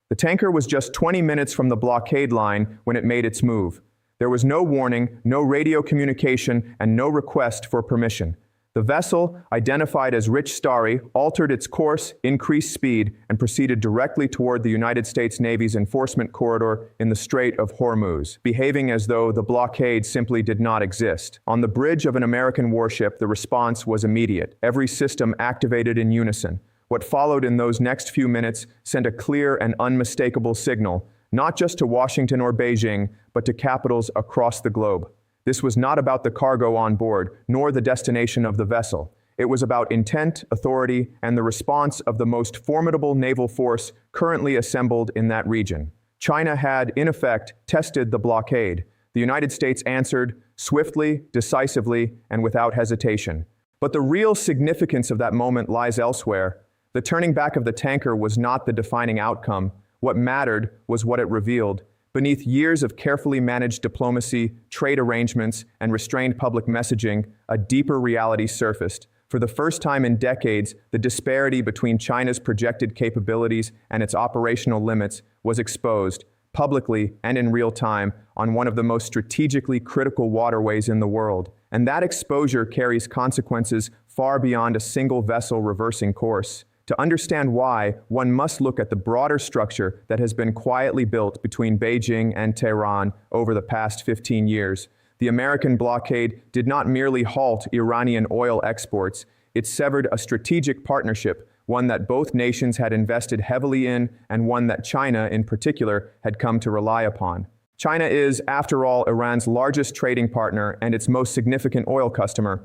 The tanker was just 20 minutes from the blockade line when it made its move. There was no warning, no radio communication, and no request for permission. The vessel, identified as Rich Starry, altered its course, increased speed, and proceeded directly toward the United States Navy's enforcement corridor in the Strait of Hormuz, behaving as though the blockade simply did not exist. On the bridge of an American warship, the response was immediate. Every system activated in unison. What followed in those next few minutes sent a clear and unmistakable signal, not just to Washington or Beijing, but to capitals across the globe. This was not about the cargo on board, nor the destination of the vessel. It was about intent, authority, and the response of the most formidable naval force currently assembled in that region. China had, in effect, tested the blockade. The United States answered swiftly, decisively, and without hesitation. But the real significance of that moment lies elsewhere. The turning back of the tanker was not the defining outcome. What mattered was what it revealed. Beneath years of carefully managed diplomacy, trade arrangements, and restrained public messaging, a deeper reality surfaced. For the first time in decades, the disparity between China's projected capabilities and its operational limits was exposed, publicly and in real time, on one of the most strategically critical waterways in the world. And that exposure carries consequences far beyond a single vessel reversing course. To understand why, one must look at the broader structure that has been quietly built between Beijing and Tehran over the past 15 years. The American blockade did not merely halt Iranian oil exports, it severed a strategic partnership, one that both nations had invested heavily in and one that China, in particular, had come to rely upon. China is, after all, Iran's largest trading partner and its most significant oil customer.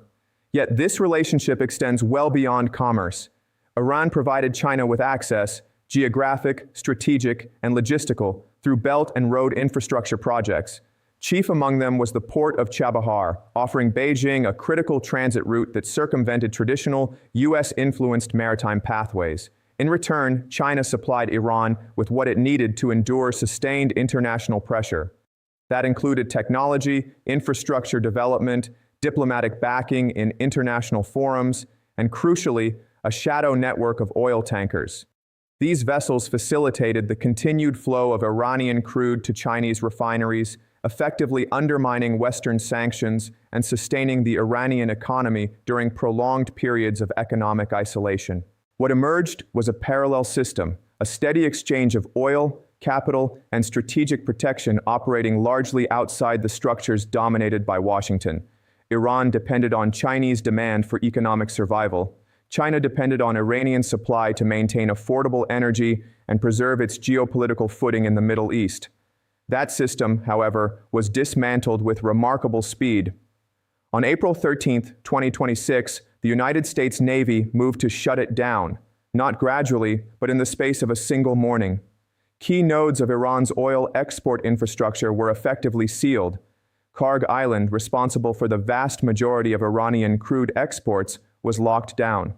Yet this relationship extends well beyond commerce. Iran provided China with access, geographic, strategic, and logistical, through belt and road infrastructure projects. Chief among them was the port of Chabahar, offering Beijing a critical transit route that circumvented traditional U.S.-influenced maritime pathways. In return, China supplied Iran with what it needed to endure sustained international pressure. That included technology, infrastructure development, diplomatic backing in international forums, and crucially, a shadow network of oil tankers. These vessels facilitated the continued flow of Iranian crude to Chinese refineries, effectively undermining Western sanctions and sustaining the Iranian economy during prolonged periods of economic isolation. What emerged was a parallel system, a steady exchange of oil, capital, and strategic protection operating largely outside the structures dominated by Washington. Iran depended on Chinese demand for economic survival. China depended on Iranian supply to maintain affordable energy and preserve its geopolitical footing in the Middle East. That system, however, was dismantled with remarkable speed. On April 13, 2026, the United States Navy moved to shut it down, not gradually, but in the space of a single morning. Key nodes of Iran's oil export infrastructure were effectively sealed. Karg Island, responsible for the vast majority of Iranian crude exports, was locked down.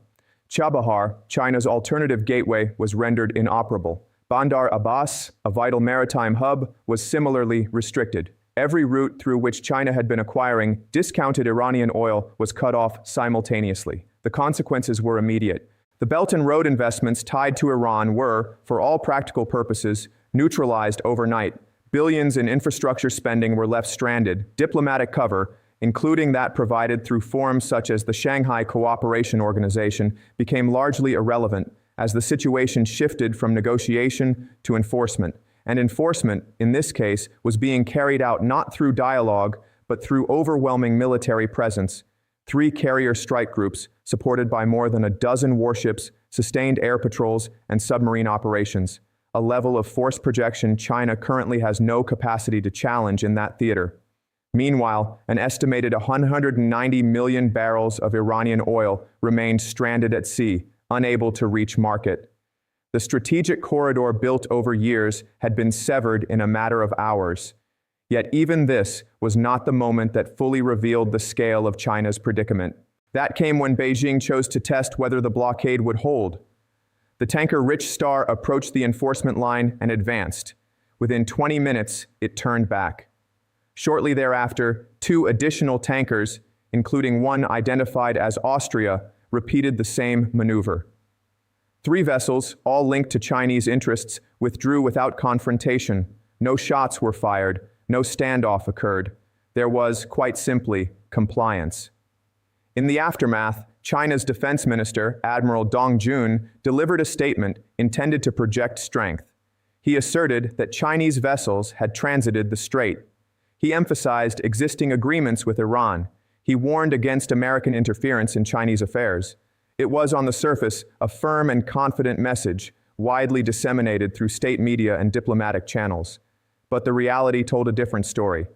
Chabahar, China's alternative gateway, was rendered inoperable. Bandar Abbas, a vital maritime hub, was similarly restricted. Every route through which China had been acquiring discounted Iranian oil was cut off simultaneously. The consequences were immediate. The Belt and Road investments tied to Iran were, for all practical purposes, neutralized overnight. Billions in infrastructure spending were left stranded. Diplomatic cover, including that provided through forums such as the Shanghai Cooperation Organization, became largely irrelevant as the situation shifted from negotiation to enforcement. And enforcement, in this case, was being carried out not through dialogue, but through overwhelming military presence. 3 carrier strike groups, supported by more than a dozen warships, sustained air patrols, and submarine operations, a level of force projection China currently has no capacity to challenge in that theater. Meanwhile, an estimated 190 million barrels of Iranian oil remained stranded at sea, unable to reach market. The strategic corridor built over years had been severed in a matter of hours. Yet even this was not the moment that fully revealed the scale of China's predicament. That came when Beijing chose to test whether the blockade would hold. The tanker Rich Star approached the enforcement line and advanced. Within 20 minutes, it turned back. Shortly thereafter, 2 additional tankers, including one identified as Austria, repeated the same maneuver. 3 vessels, all linked to Chinese interests, withdrew without confrontation. No shots were fired, no standoff occurred. There was, quite simply, compliance. In the aftermath, China's defense minister, Admiral Dong Jun, delivered a statement intended to project strength. He asserted that Chinese vessels had transited the strait. He emphasized existing agreements with Iran. He warned against American interference in Chinese affairs. It was, on the surface, a firm and confident message, widely disseminated through state media and diplomatic channels. But the reality told a different story.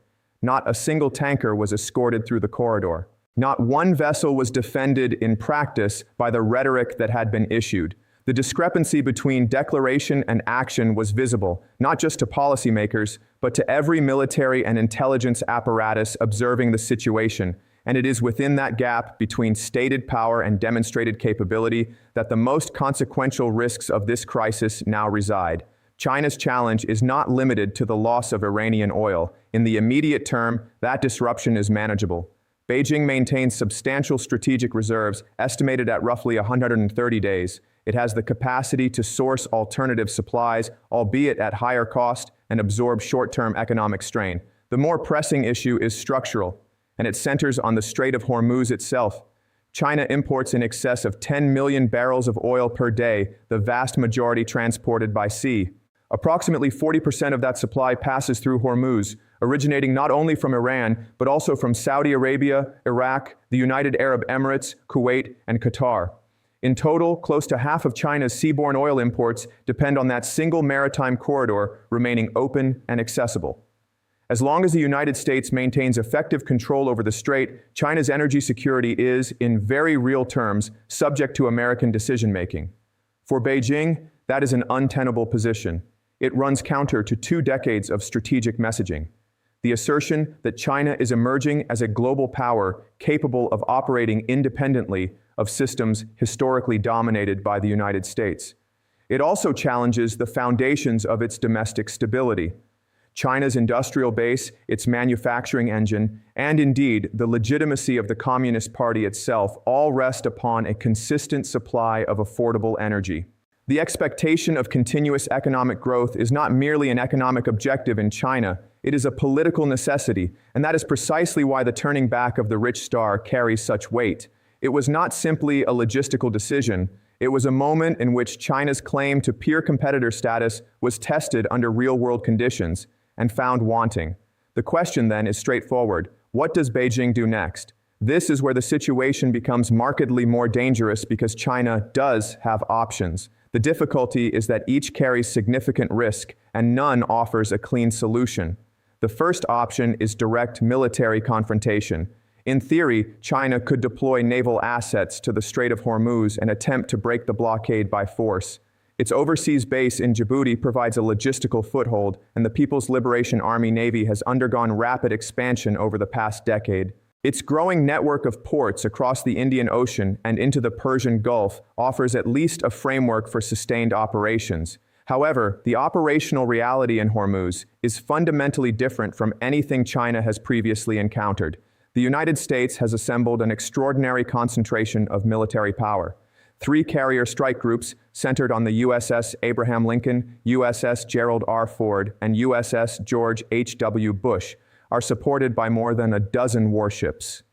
Not a single tanker was escorted through the corridor. Not one vessel was defended in practice by the rhetoric that had been issued. The discrepancy between declaration and action was visible, not just to policymakers, but to every military and intelligence apparatus observing the situation. And it is within that gap between stated power and demonstrated capability that the most consequential risks of this crisis now reside. China's challenge is not limited to the loss of Iranian oil. In the immediate term, that disruption is manageable. Beijing maintains substantial strategic reserves, estimated at roughly 130 days. It has the capacity to source alternative supplies, albeit at higher cost, and absorb short-term economic strain. The more pressing issue is structural, and it centers on the Strait of Hormuz itself. China imports in excess of 10 million barrels of oil per day, the vast majority transported by sea. Approximately 40% of that supply passes through Hormuz, originating not only from Iran, but also from Saudi Arabia, Iraq, the United Arab Emirates, Kuwait, and Qatar. In total, close to half of China's seaborne oil imports depend on that single maritime corridor remaining open and accessible. As long as the United States maintains effective control over the strait, China's energy security is, in very real terms, subject to American decision-making. For Beijing, that is an untenable position. It runs counter to 2 decades of strategic messaging. The assertion that China is emerging as a global power capable of operating independently of systems historically dominated by the United States. It also challenges the foundations of its domestic stability. China's industrial base, its manufacturing engine, and indeed the legitimacy of the Communist Party itself all rest upon a consistent supply of affordable energy. The expectation of continuous economic growth is not merely an economic objective in China, it is a political necessity, and that is precisely why the turning back of the rich star carries such weight. It was not simply a logistical decision, it was a moment in which China's claim to peer competitor status was tested under real-world conditions and found wanting. The question then is straightforward. What does Beijing do next? This is where the situation becomes markedly more dangerous because China does have options. The difficulty is that each carries significant risk and none offers a clean solution. The first option is direct military confrontation. In theory, China could deploy naval assets to the Strait of Hormuz and attempt to break the blockade by force. Its overseas base in Djibouti provides a logistical foothold, and the People's Liberation Army Navy has undergone rapid expansion over the past decade. Its growing network of ports across the Indian Ocean and into the Persian Gulf offers at least a framework for sustained operations. However, the operational reality in Hormuz is fundamentally different from anything China has previously encountered. The United States has assembled an extraordinary concentration of military power. 3 carrier strike groups centered on the USS Abraham Lincoln, USS Gerald R. Ford, and USS George H.W. Bush are supported by more than a dozen warships.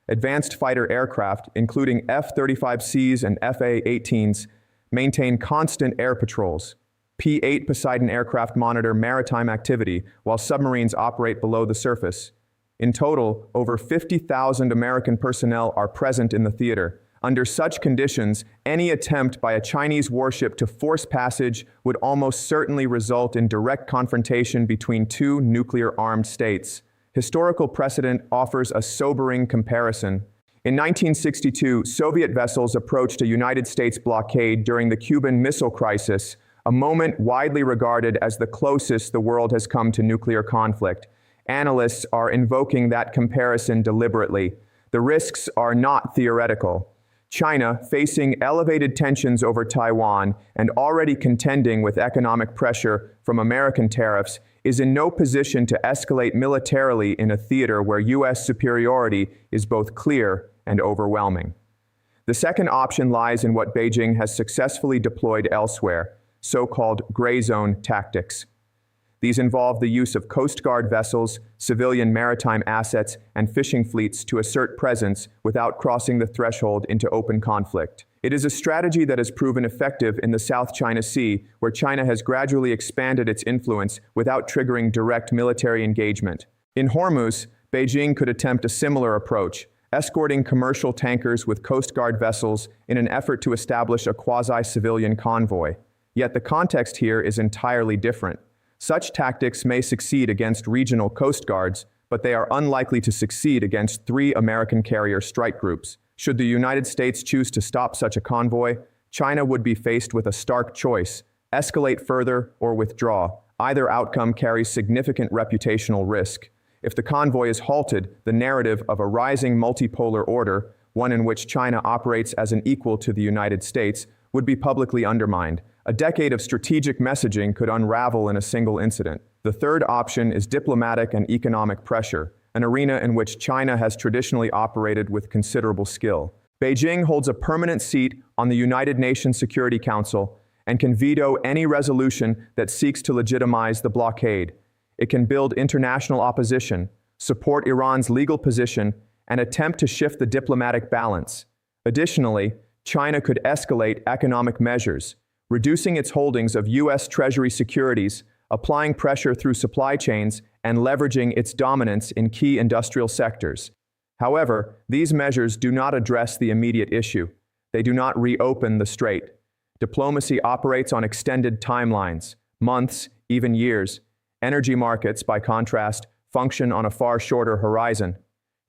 Advanced fighter aircraft, including F-35Cs and FA-18s, maintain constant air patrols. P-8 Poseidon aircraft monitor maritime activity while submarines operate below the surface. In total, over 50,000 American personnel are present in the theater. Under such conditions, any attempt by a Chinese warship to force passage would almost certainly result in direct confrontation between 2 nuclear-armed states. Historical precedent offers a sobering comparison. In 1962, Soviet vessels approached a United States blockade during the Cuban Missile Crisis, a moment widely regarded as the closest the world has come to nuclear conflict. Analysts are invoking that comparison deliberately. The risks are not theoretical. China, facing elevated tensions over Taiwan and already contending with economic pressure from American tariffs, is in no position to escalate militarily in a theater where U.S. superiority is both clear and overwhelming. The second option lies in what Beijing has successfully deployed elsewhere, so-called gray zone tactics. These involve the use of Coast Guard vessels, civilian maritime assets, and fishing fleets to assert presence without crossing the threshold into open conflict. It is a strategy that has proven effective in the South China Sea, where China has gradually expanded its influence without triggering direct military engagement. In Hormuz, Beijing could attempt a similar approach, escorting commercial tankers with Coast Guard vessels in an effort to establish a quasi-civilian convoy. Yet the context here is entirely different. Such tactics may succeed against regional coast guards, but they are unlikely to succeed against 3 American carrier strike groups. Should the United States choose to stop such a convoy, China would be faced with a stark choice: escalate further or withdraw. Either outcome carries significant reputational risk. If the convoy is halted, the narrative of a rising multipolar order, one in which China operates as an equal to the United States, would be publicly undermined. A decade of strategic messaging could unravel in a single incident. The third option is diplomatic and economic pressure, an arena in which China has traditionally operated with considerable skill. Beijing holds a permanent seat on the United Nations Security Council and can veto any resolution that seeks to legitimize the blockade. It can build international opposition, support Iran's legal position, and attempt to shift the diplomatic balance. Additionally, China could escalate economic measures, reducing its holdings of U.S. Treasury securities, applying pressure through supply chains, and leveraging its dominance in key industrial sectors. However, these measures do not address the immediate issue. They do not reopen the strait. Diplomacy operates on extended timelines, months, even years. Energy markets, by contrast, function on a far shorter horizon.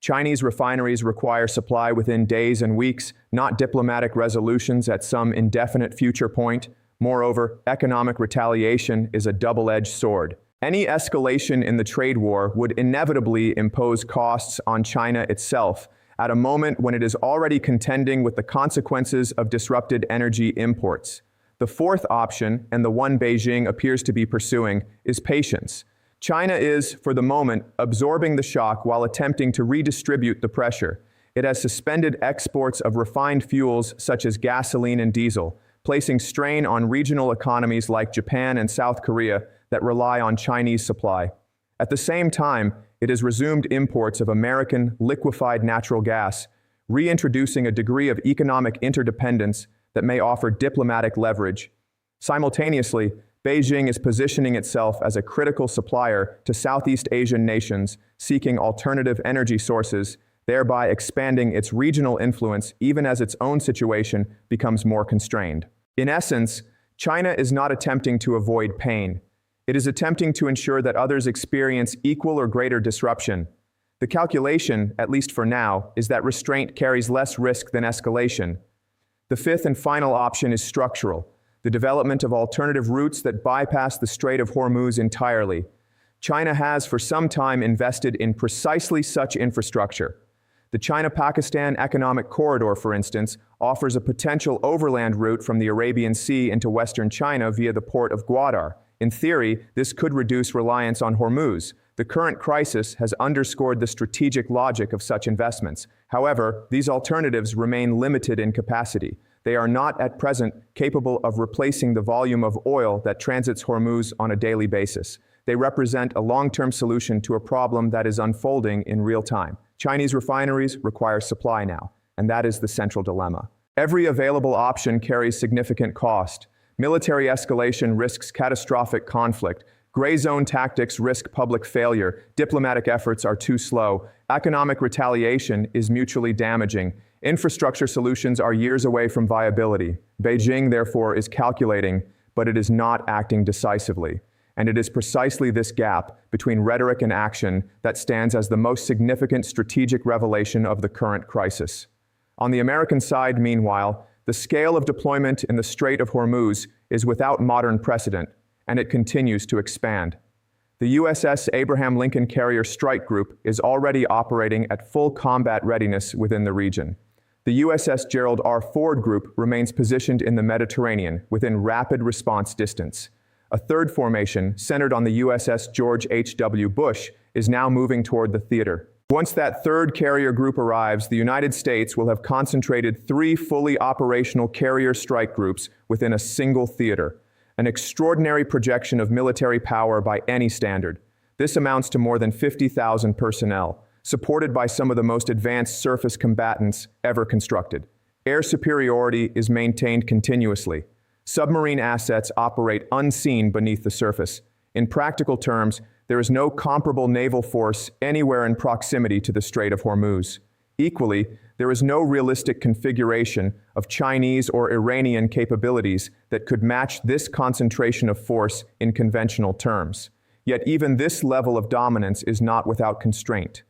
Chinese refineries require supply within days and weeks, not diplomatic resolutions at some indefinite future point. Moreover, economic retaliation is a double-edged sword. Any escalation in the trade war would inevitably impose costs on China itself, at a moment when it is already contending with the consequences of disrupted energy imports. The fourth option, and the one Beijing appears to be pursuing, is patience. China is, for the moment, absorbing the shock while attempting to redistribute the pressure. It has suspended exports of refined fuels such as gasoline and diesel, placing strain on regional economies like Japan and South Korea that rely on Chinese supply. At the same time, it has resumed imports of American liquefied natural gas, reintroducing a degree of economic interdependence that may offer diplomatic leverage. Simultaneously, Beijing is positioning itself as a critical supplier to Southeast Asian nations seeking alternative energy sources, thereby expanding its regional influence even as its own situation becomes more constrained. In essence, China is not attempting to avoid pain. It is attempting to ensure that others experience equal or greater disruption. The calculation, at least for now, is that restraint carries less risk than escalation. The fifth and final option is structural: the development of alternative routes that bypass the Strait of Hormuz entirely. China has for some time invested in precisely such infrastructure. The China-Pakistan Economic Corridor, for instance, offers a potential overland route from the Arabian Sea into western China via the port of Gwadar. In theory, this could reduce reliance on Hormuz. The current crisis has underscored the strategic logic of such investments. However, these alternatives remain limited in capacity. They are not at present capable of replacing the volume of oil that transits Hormuz on a daily basis. They represent a long-term solution to a problem that is unfolding in real time. Chinese refineries require supply now, and that is the central dilemma. Every available option carries significant cost. Military escalation risks catastrophic conflict. Gray zone tactics risk public failure. Diplomatic efforts are too slow. Economic retaliation is mutually damaging. Infrastructure solutions are years away from viability. Beijing, therefore, is calculating, but it is not acting decisively. And it is precisely this gap between rhetoric and action that stands as the most significant strategic revelation of the current crisis. On the American side, meanwhile, the scale of deployment in the Strait of Hormuz is without modern precedent, and it continues to expand. The USS Abraham Lincoln Carrier Strike Group is already operating at full combat readiness within the region. The USS Gerald R. Ford Group remains positioned in the Mediterranean within rapid response distance. A third formation, centered on the USS George H.W. Bush, is now moving toward the theater. Once that third carrier group arrives, the United States will have concentrated 3 fully operational carrier strike groups within a single theater, an extraordinary projection of military power by any standard. This amounts to more than 50,000 personnel, supported by some of the most advanced surface combatants ever constructed. Air superiority is maintained continuously. Submarine assets operate unseen beneath the surface. In practical terms, there is no comparable naval force anywhere in proximity to the Strait of Hormuz. Equally, there is no realistic configuration of Chinese or Iranian capabilities that could match this concentration of force in conventional terms. Yet even this level of dominance is not without constraint.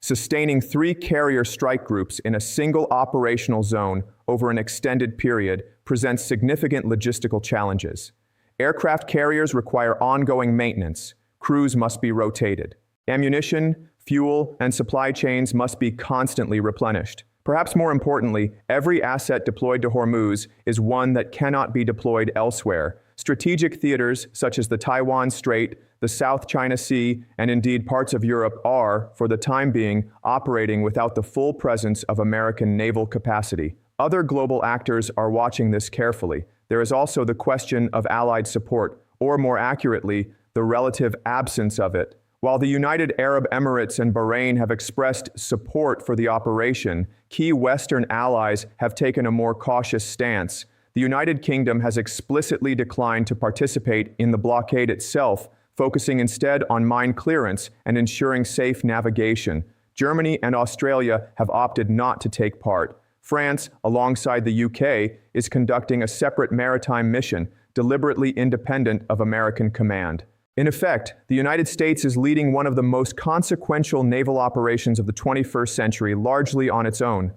Sustaining 3 carrier strike groups in a single operational zone over an extended period presents significant logistical challenges. Aircraft carriers require ongoing maintenance. Crews must be rotated. Ammunition, fuel, and supply chains must be constantly replenished. Perhaps more importantly, every asset deployed to Hormuz is one that cannot be deployed elsewhere. Strategic theaters such as the Taiwan Strait, the South China Sea, and indeed parts of Europe are, for the time being, operating without the full presence of American naval capacity. Other global actors are watching this carefully. There is also the question of Allied support, or more accurately, the relative absence of it. While the United Arab Emirates and Bahrain have expressed support for the operation, key Western allies have taken a more cautious stance. The United Kingdom has explicitly declined to participate in the blockade itself, focusing instead on mine clearance and ensuring safe navigation. Germany and Australia have opted not to take part. France, alongside the UK, is conducting a separate maritime mission, deliberately independent of American command. In effect, the United States is leading one of the most consequential naval operations of the 21st century largely on its own.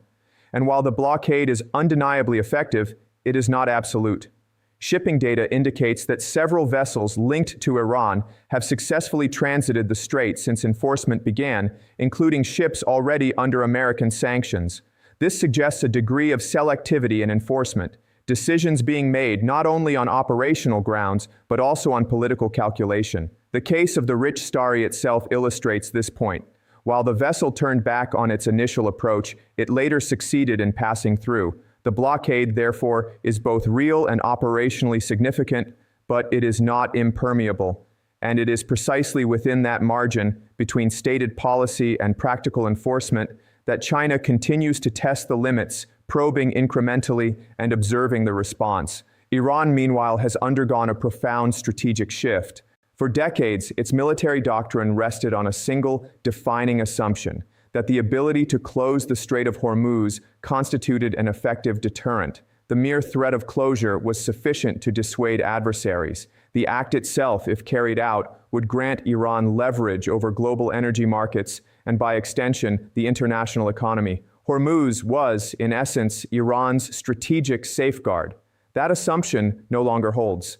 And while the blockade is undeniably effective, it is not absolute. Shipping data indicates that several vessels linked to Iran have successfully transited the strait since enforcement began, including ships already under American sanctions. This suggests a degree of selectivity in enforcement, decisions being made not only on operational grounds, but also on political calculation. The case of the Rich Starry itself illustrates this point. While the vessel turned back on its initial approach, it later succeeded in passing through. The blockade, therefore, is both real and operationally significant, but it is not impermeable. And it is precisely within that margin between stated policy and practical enforcement that China continues to test the limits, probing incrementally and observing the response. Iran, meanwhile, has undergone a profound strategic shift. For decades, its military doctrine rested on a single defining assumption, that the ability to close the Strait of Hormuz constituted an effective deterrent. The mere threat of closure was sufficient to dissuade adversaries. The act itself, if carried out, would grant Iran leverage over global energy markets and, by extension, the international economy. Hormuz was, in essence, Iran's strategic safeguard. That assumption no longer holds.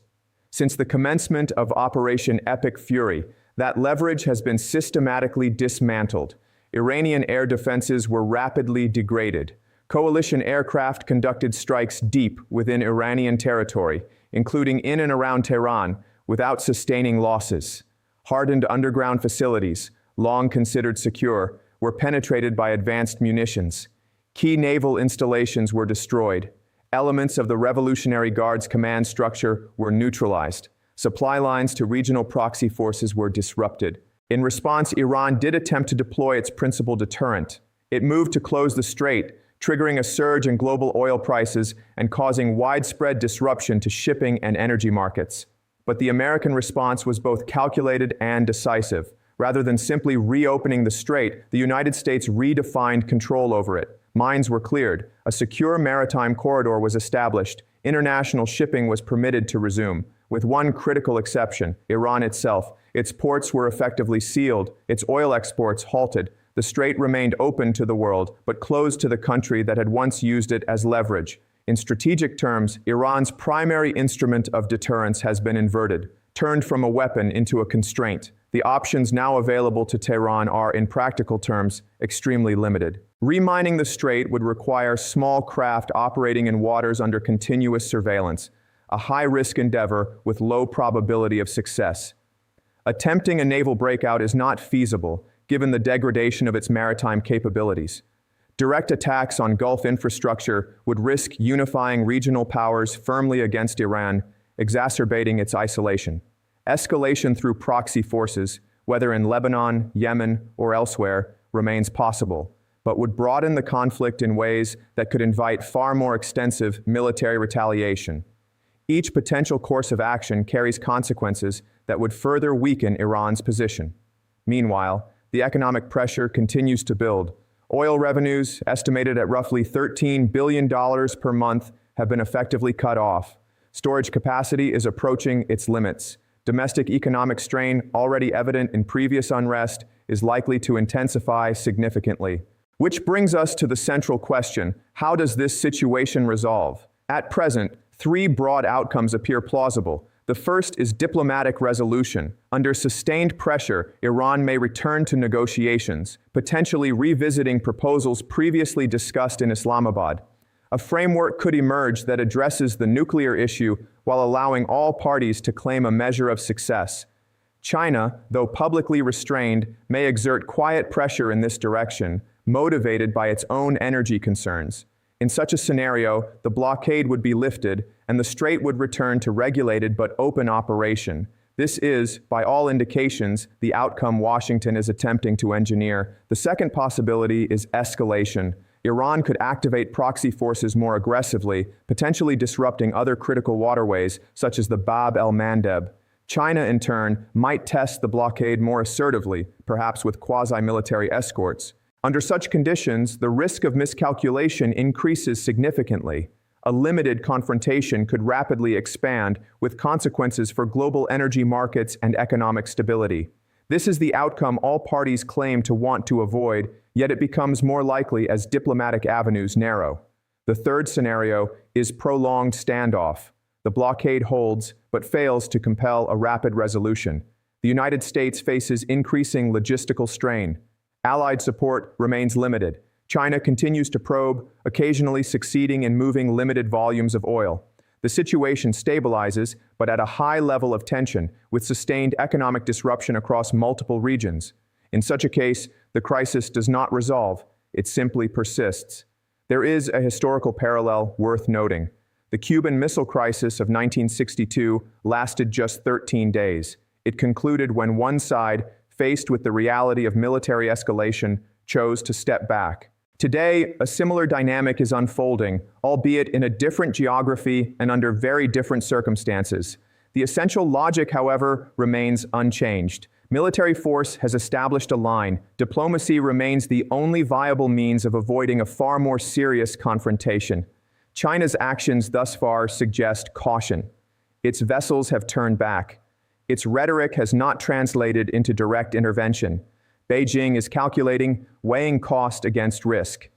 Since the commencement of Operation Epic Fury, that leverage has been systematically dismantled. Iranian air defenses were rapidly degraded. Coalition aircraft conducted strikes deep within Iranian territory, including in and around Tehran, without sustaining losses. Hardened underground facilities, long considered secure, were penetrated by advanced munitions. Key naval installations were destroyed. Elements of the Revolutionary Guard's command structure were neutralized. Supply lines to regional proxy forces were disrupted. In response, Iran did attempt to deploy its principal deterrent. It moved to close the strait, triggering a surge in global oil prices and causing widespread disruption to shipping and energy markets. But the American response was both calculated and decisive. Rather than simply reopening the strait, the United States redefined control over it. Mines were cleared. A secure maritime corridor was established. International shipping was permitted to resume. With one critical exception, Iran itself. Its ports were effectively sealed, its oil exports halted. The strait remained open to the world, but closed to the country that had once used it as leverage. In strategic terms, Iran's primary instrument of deterrence has been inverted, turned from a weapon into a constraint. The options now available to Tehran are, in practical terms, extremely limited. Remining the strait would require small craft operating in waters under continuous surveillance, a high-risk endeavor with low probability of success. Attempting a naval breakout is not feasible, given the degradation of its maritime capabilities. Direct attacks on Gulf infrastructure would risk unifying regional powers firmly against Iran, exacerbating its isolation. Escalation through proxy forces, whether in Lebanon, Yemen, or elsewhere, remains possible, but would broaden the conflict in ways that could invite far more extensive military retaliation. Each potential course of action carries consequences that would further weaken Iran's position. Meanwhile, the economic pressure continues to build. Oil revenues, estimated at roughly $13 billion per month, have been effectively cut off. Storage capacity is approaching its limits. Domestic economic strain, already evident in previous unrest, is likely to intensify significantly. Which brings us to the central question: how does this situation resolve? At present, three broad outcomes appear plausible. The first is diplomatic resolution. Under sustained pressure, Iran may return to negotiations, potentially revisiting proposals previously discussed in Islamabad. A framework could emerge that addresses the nuclear issue while allowing all parties to claim a measure of success. China, though publicly restrained, may exert quiet pressure in this direction, motivated by its own energy concerns. In such a scenario, the blockade would be lifted, and the strait would return to regulated but open operation. This is, by all indications, the outcome Washington is attempting to engineer. The second possibility is escalation. Iran could activate proxy forces more aggressively, potentially disrupting other critical waterways, such as the Bab el-Mandeb. China, in turn, might test the blockade more assertively, perhaps with quasi-military escorts. Under such conditions, the risk of miscalculation increases significantly. A limited confrontation could rapidly expand, with consequences for global energy markets and economic stability. This is the outcome all parties claim to want to avoid, yet it becomes more likely as diplomatic avenues narrow. The third scenario is prolonged standoff. The blockade holds, but fails to compel a rapid resolution. The United States faces increasing logistical strain. Allied support remains limited. China continues to probe, occasionally succeeding in moving limited volumes of oil. The situation stabilizes, but at a high level of tension, with sustained economic disruption across multiple regions. In such a case, the crisis does not resolve, it simply persists. There is a historical parallel worth noting. The Cuban Missile Crisis of 1962 lasted just 13 days. It concluded when one side, faced with the reality of military escalation, chose to step back. Today, a similar dynamic is unfolding, albeit in a different geography and under very different circumstances. The essential logic, however, remains unchanged. Military force has established a line. Diplomacy remains the only viable means of avoiding a far more serious confrontation. China's actions thus far suggest caution. Its vessels have turned back. Its rhetoric has not translated into direct intervention. Beijing is calculating, weighing cost against risk.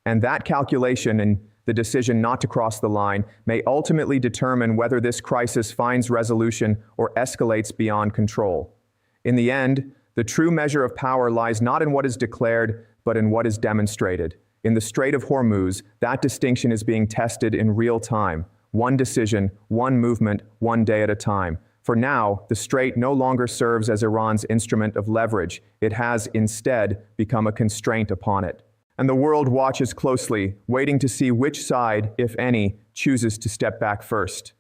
And that calculation and the decision not to cross the line may ultimately determine whether this crisis finds resolution or escalates beyond control. In the end, the true measure of power lies not in what is declared, but in what is demonstrated. In the Strait of Hormuz, that distinction is being tested in real time. One decision, one movement, one day at a time. For now, the strait no longer serves as Iran's instrument of leverage. It has instead become a constraint upon it. And the world watches closely, waiting to see which side, if any, chooses to step back first.